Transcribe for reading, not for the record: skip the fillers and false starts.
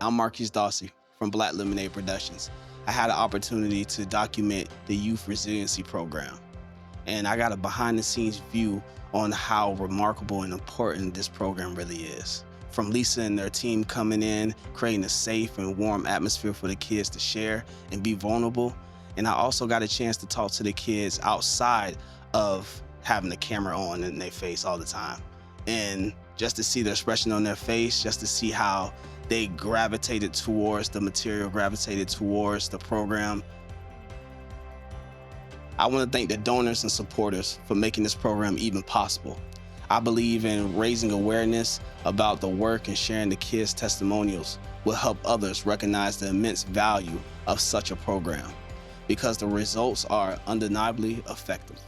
I'm Marquise Dawsey from Black Lemonade Productions. I had an opportunity to document the Youth Resiliency Program, and I got a behind-the-scenes view on how remarkable and important this program really is. From Lisa and their team coming in, creating a safe and warm atmosphere for the kids to share and be vulnerable. And I also got a chance to talk to the kids outside of having the camera on in their face all the time. And just to see the expression on their face, just to see how they gravitated towards the material, gravitated towards the program. I want to thank the donors and supporters for making this program even possible. I believe in raising awareness about the work, and sharing the kids' testimonials will help others recognize the immense value of such a program, because the results are undeniably effective.